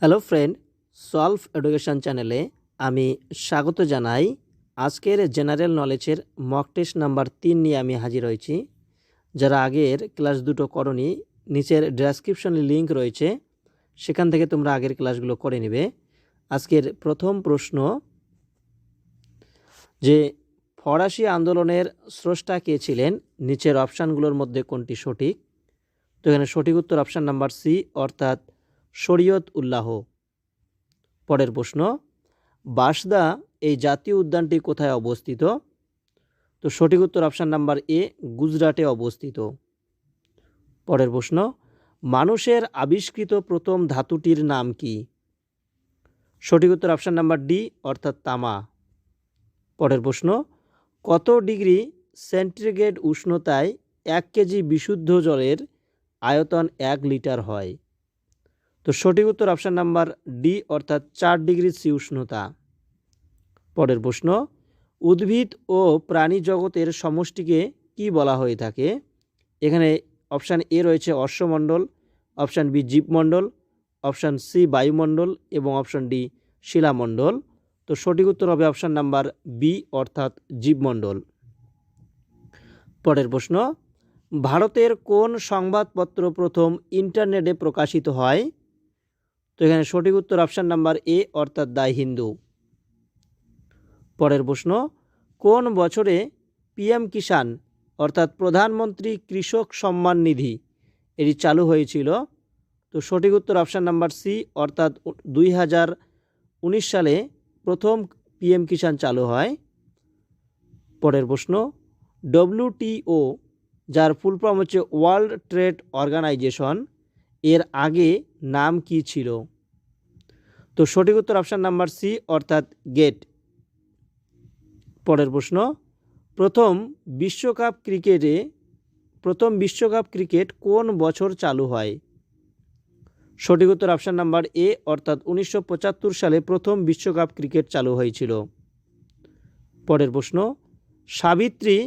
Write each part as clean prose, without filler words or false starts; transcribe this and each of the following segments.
Hello friend, solve education চ্যানেলে আমি স্বাগত জানাই। আজকের জেনারেল নলেজের মক টেস্ট নাম্বার 3 নিয়ে আমি হাজির হয়েছি। যারা আগের ক্লাস দুটো করনি, নিচের ডেসক্রিপশনে লিঙ্ক রয়েছে, সেখান থেকে তোমরা আগের ক্লাসগুলো করে নেবে। আজকের প্রথম প্রশ্ন, যে ফরাসি আন্দোলনের স্রষ্টা কে ছিলেন? নিচের অপশানগুলোর মধ্যে কোনটি সঠিক? তো এখানে সঠিক উত্তর অপশান নাম্বার সি, অর্থাৎ শরীয়ত উল্লাহ। পরের প্রশ্ন, বাসদা এই জাতীয় উদ্যানটি কোথায় অবস্থিত? তো সঠিক উত্তর অপশান নাম্বার এ, গুজরাটে অবস্থিত। পরের প্রশ্ন, মানুষের আবিষ্কৃত প্রথম ধাতুটির নাম কি? সঠিক উত্তর অপশান নাম্বার ডি, অর্থাৎ তামা। পরের প্রশ্ন, কত ডিগ্রি সেন্টিগ্রেড উষ্ণতায় 1 কেজি বিশুদ্ধ জলের আয়তন 1 লিটার হয়? তো সঠিক উত্তর অপশান নাম্বার ডি, অর্থাৎ 4 ডিগ্রি সি উষ্ণতা। পরের প্রশ্ন, উদ্ভিদ ও প্রাণী জগতের সমষ্টিকে কি বলা হয়ে থাকে? এখানে অপশান এ রয়েছে অশ্বমণ্ডল, অপশান বি জীবমণ্ডল, অপশান সি বায়ুমণ্ডল এবং অপশান ডি শিলামণ্ডল। তো সঠিক উত্তর হবে অপশান নাম্বার বি, অর্থাৎ জীবমণ্ডল। পরের প্রশ্ন, ভারতের কোন সংবাদপত্র প্রথম ইন্টারনেটে প্রকাশিত হয়? তো এখানে সঠিক উত্তর অপশান নাম্বার এ, অর্থাৎ দ্য হিন্দু। পরের প্রশ্ন, কোন বছরে পিএম কিষাণ অর্থাৎ প্রধানমন্ত্রী কৃষক সম্মান নিধি এটি চালু হয়েছিল? তো সঠিক উত্তর অপশান নাম্বার সি, অর্থাৎ 2019 সালে প্রথম পিএম কিষাণ চালু হয়। পরের প্রশ্ন, ডব্লিউটিও যার ফুল ফর্ম হচ্ছে ওয়ার্ল্ড ট্রেড অর্গানাইজেশন, এর আগে নাম কি ছিল? তো সঠিক উত্তর অপশান নাম্বার সি, অর্থাৎ গেট। পরের প্রশ্ন, প্রথম বিশ্বকাপ ক্রিকেট কোন বছর চালু হয়? সঠিক উত্তর অপশান নাম্বার এ, অর্থাৎ 1975 সালে প্রথম বিশ্বকাপ ক্রিকেট চালু হয়েছিল। পরের প্রশ্ন, সাবিত্রী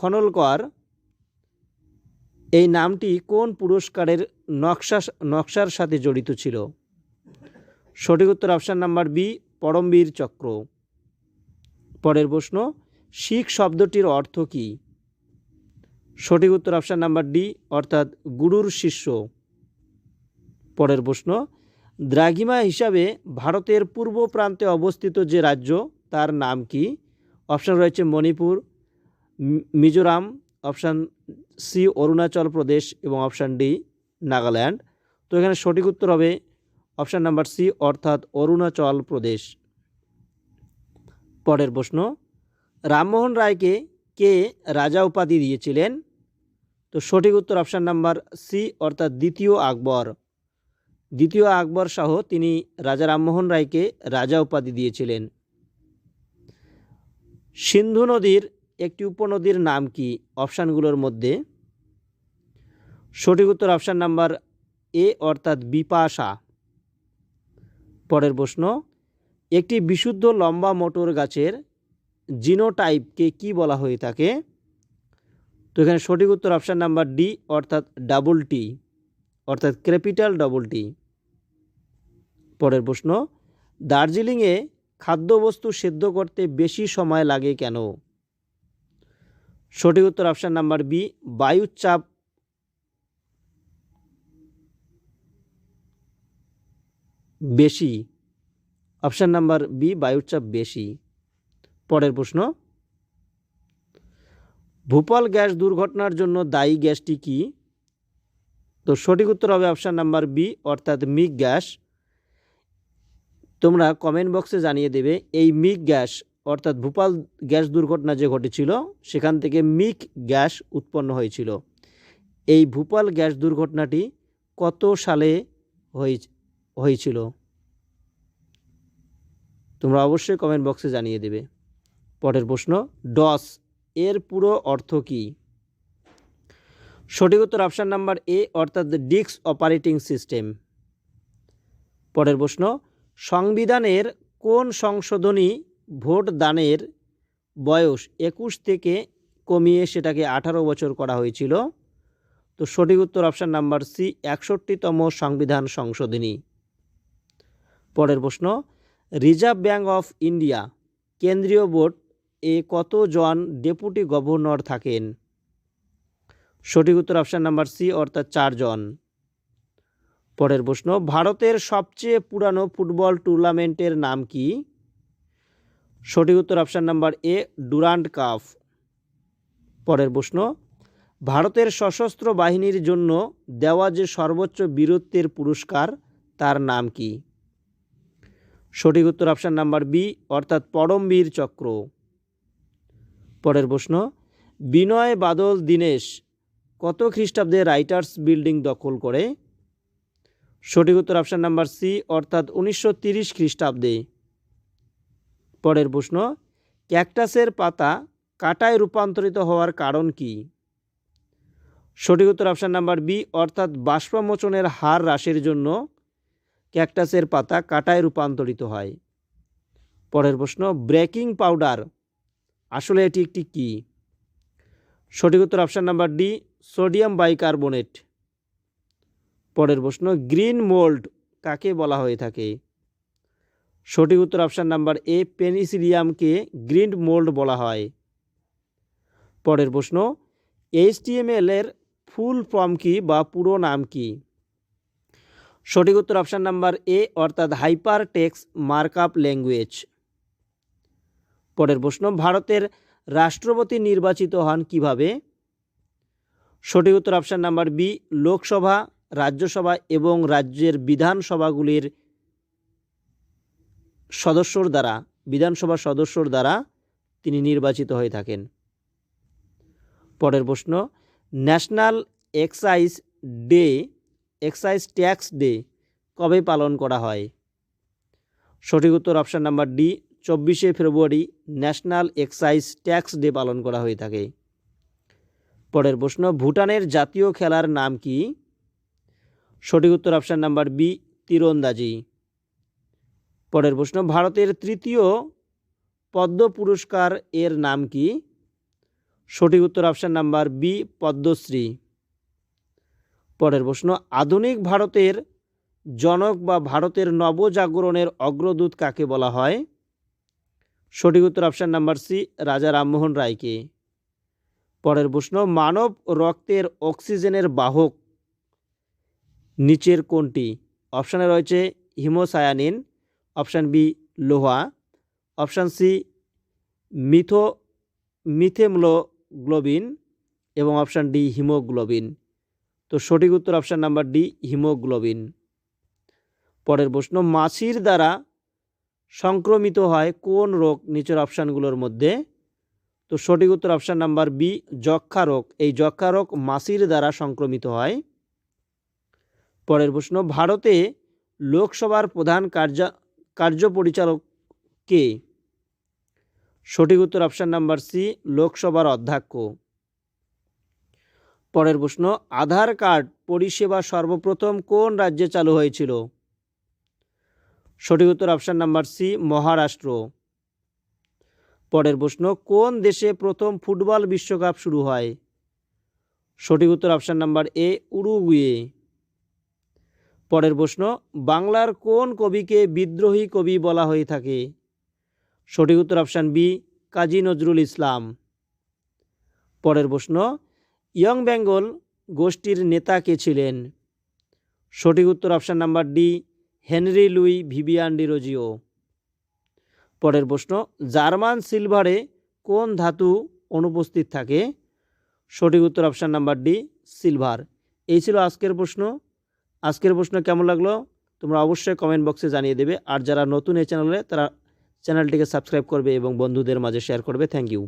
খানোলকর এই নামটি কোন পুরস্কারের নকশার সাথে জড়িত ছিল? সঠিক উত্তর অপশান নাম্বার বি, পরমবীর চক্র। পরের প্রশ্ন, শিখ শব্দটির অর্থ কী? সঠিক উত্তর অপশান নাম্বার ডি, অর্থাৎ গুরুর শিষ্য। পরের প্রশ্ন, দ্রাঘিমা হিসাবে ভারতের পূর্ব প্রান্তে অবস্থিত যে রাজ্য, তার নাম কি? অপশান রয়েছে মণিপুর, মিজোরাম, অপশান সি অরুণাচল প্রদেশ এবং অপশান ডি নাগাল্যান্ড। তো এখানে সঠিক উত্তর হবে অপশান নাম্বার সি, অর্থাৎ অরুণাচল প্রদেশ। পরের প্রশ্ন, রামমোহন রায়কে কে রাজা উপাধি দিয়েছিলেন? তো সঠিক উত্তর অপশান নাম্বার সি, অর্থাৎ দ্বিতীয় আকবর সহ তিনি রাজা রামমোহন রায়কে রাজা উপাধি দিয়েছিলেন। সিন্ধু নদীর একটি উপনদীর নাম কি অপশানগুলোর মধ্যে? সঠিক উত্তর অপশান নাম্বার এ, অর্থাৎ বিপাশা। পরের প্রশ্ন, একটি বিশুদ্ধ লম্বা মোটর গাছের জিনোটাইপকে কি বলা হয়ে থাকে? তো এখানে সঠিক উত্তর অপশান নাম্বার ডি, অর্থাৎ ডাবল টি, অর্থাৎ ক্যাপিটাল ডবল টি। পরের প্রশ্ন, দার্জিলিংয়ে খাদ্যবস্তু সেদ্ধ করতে বেশি সময় লাগে কেন? সঠিক উত্তর অপশান নাম্বার বি, বায়ুর চাপ বেশি। অপশান নাম্বার বি, বায়ুর চাপ বেশি। পরের প্রশ্ন, ভোপাল গ্যাস দুর্ঘটনার জন্য দায়ী গ্যাসটি কি? তো সঠিক উত্তর হবে অপশান নাম্বার বি, অর্থাৎ মিগ গ্যাস। তোমরা কমেন্ট বক্সে জানিয়ে দেবে এই মিগ গ্যাস, অর্থাৎ ভোপাল গ্যাস দুর্ঘটনা যে ঘটেছিল সেখান থেকে মিগ গ্যাস উৎপন্ন হয়েছিল। এই ভোপাল গ্যাস দুর্ঘটনাটি কত সালে হয়েছিল? তোমরা অবশ্যই কমেন্ট বক্সে জানিয়ে দেবে। পরের প্রশ্ন, ডস এর পুরো অর্থ কী? সঠিক উত্তর অপশান নাম্বার এ, অর্থাৎ ডিস্ক অপারেটিং সিস্টেম। পরের প্রশ্ন, সংবিধানের কোন সংশোধনী ভোট দানের বয়স 21 থেকে কমিয়ে সেটাকে 18 বছর করা হয়েছিল? তো সঠিক উত্তর অপশান নাম্বার সি 61তম সংবিধান সংশোধনী। পরের প্রশ্ন, রিজার্ভ ব্যাঙ্ক অফ ইন্ডিয়া কেন্দ্রীয় বোর্ড এ কতজন ডেপুটি গভর্নর থাকেন? সঠিক উত্তর অপশান নাম্বার সি অর্থাৎ 4 জন। পরের প্রশ্ন, ভারতের সবচেয়ে পুরানো ফুটবল টুর্নামেন্টের নাম কি? সঠিক উত্তর অপশান নাম্বার এ ডুরান্ড কাপ। পরের প্রশ্ন, ভারতের সশস্ত্র বাহিনীর জন্য দেওয়া যে সর্বোচ্চ বীরত্বের পুরস্কার তার নাম কি? সঠিক উত্তর অপশান নাম্বার বি অর্থাৎ পরমবীর চক্র। পরের প্রশ্ন, বিনয় বাদল দীনেশ কত খ্রিস্টাব্দে রাইটার্স বিল্ডিং দখল করে? সঠিক উত্তর অপশান নাম্বার সি অর্থাৎ 1930 খ্রিস্টাব্দে। পরের প্রশ্ন, ক্যাকটাসের পাতা কাঁটায় রূপান্তরিত হওয়ার কারণ কি? সঠিক উত্তর অপশান নাম্বার বি অর্থাৎ বাষ্পমোচনের হার হ্রাসের জন্য ক্যাকটাসের পাতা কাঁটায় রূপান্তরিত হয়। পরের প্রশ্ন, বেকিং পাউডার আসলে এটি একটি কি? সঠিক উত্তর option number D sodium bicarbonate. পরের প্রশ্ন, গ্রিন মোল্ড কাকে বলা হয়ে থাকে? সঠিক উত্তর অপশান নাম্বার এ পেনিসিলিয়ামকে গ্রিন মোল্ড বলা হয়। পরের প্রশ্ন, HTML এর ফুল ফর্ম কি বা পুরো নাম কি? সঠিক উত্তর অপশান নাম্বার এ অর্থাৎ হাইপার টেক্সট মার্কআপ ল্যাঙ্গুয়েজ। পরের প্রশ্ন, ভারতের রাষ্ট্রপতি নির্বাচিত হন কিভাবে? সঠিক উত্তর option number B Lok Sabha, Rajya Sabha এবং রাজ্যের বিধানসভাগুলির বিধানসভার সদস্যর দ্বারা তিনি নির্বাচিত হয়ে থাকেন। পরের প্রশ্ন, ন্যাশনাল এক্সাইজ ট্যাক্স ডে কবে পালন করা হয়? সঠিক উত্তর অপশান নাম্বার ডি 24শে ফেব্রুয়ারি ন্যাশনাল এক্সাইজ ট্যাক্স ডে পালন করা হয়ে থাকে। পরের প্রশ্ন, ভুটানের জাতীয় খেলার নাম কি? সঠিক উত্তর অপশান নাম্বার বি তীরন্দাজি। পরের প্রশ্ন, ভারতের তৃতীয় পদ্ম পুরস্কার এর নাম কি? সঠিক উত্তর অপশান নাম্বার বি পদ্মশ্রী। পরের প্রশ্ন, আধুনিক ভারতের জনক বা ভারতের নবজাগরণের অগ্রদূত কাকে বলা হয়? সঠিক উত্তর অপশান নাম্বার সি রাজা রামমোহন রায়কে। পরের প্রশ্ন, মানব রক্তের অক্সিজেনের বাহক নিচের কোনটি? অপশানে রয়েছে হিমোসায়ানিন, অপশান বি লোহা, অপশান সি মিথেমোগ্লোবিন এবং অপশান ডি হিমোগ্লোবিন। তো সঠিক উত্তর অপশান নাম্বার ডি হিমোগ্লোবিন। পরের প্রশ্ন, মাছির দ্বারা সংক্রমিত হয় কোন রোগ নিচের অপশানগুলোর মধ্যে? তো সঠিক উত্তর অপশান নাম্বার বি যক্ষ্মা রোগ। এই যক্ষ্মা রোগ মাছির দ্বারা সংক্রমিত হয়। পরের প্রশ্ন, ভারতে লোকসভার প্রধান কার্যপরিচালক কে? সঠিক উত্তর অপশান নাম্বার সি লোকসভার অধ্যক্ষ। পরের প্রশ্ন, আধার কার্ড পরিষেবা সর্বপ্রথম কোন রাজ্যে চালু হয়েছিল? সঠিক উত্তর অপশান নাম্বার সি মহারাষ্ট্র। পরের প্রশ্ন, কোন দেশে প্রথম ফুটবল বিশ্বকাপ শুরু হয়? সঠিক উত্তর অপশান নাম্বার এ উরুগুয়ে। পরের প্রশ্ন, বাংলার কোন কবিকে বিদ্রোহী কবি বলা হয়ে থাকে? সঠিক উত্তর অপশান বি কাজী নজরুল ইসলাম। পরের প্রশ্ন, ইয়ং বেঙ্গল গোষ্ঠীর নেতা কে ছিলেন? সঠিক উত্তর option number D Henry Louis Vivian Derozio. পরের প্রশ্ন, জার্মান সিলভারে কোন ধাতু অনুপস্থিত থাকে? সঠিক উত্তর অপশান নাম্বার ডি সিলভার। এই ছিল আজকের প্রশ্ন। আজকের প্রশ্ন কেমন লাগলো তোমরা অবশ্যই কমেন্ট বক্সে জানিয়ে দেবে। আর যারা নতুন এই চ্যানেলে তারা চ্যানেলটিকে সাবস্ক্রাইব করবে এবং বন্ধুদের মাঝে শেয়ার করবে। Thank you.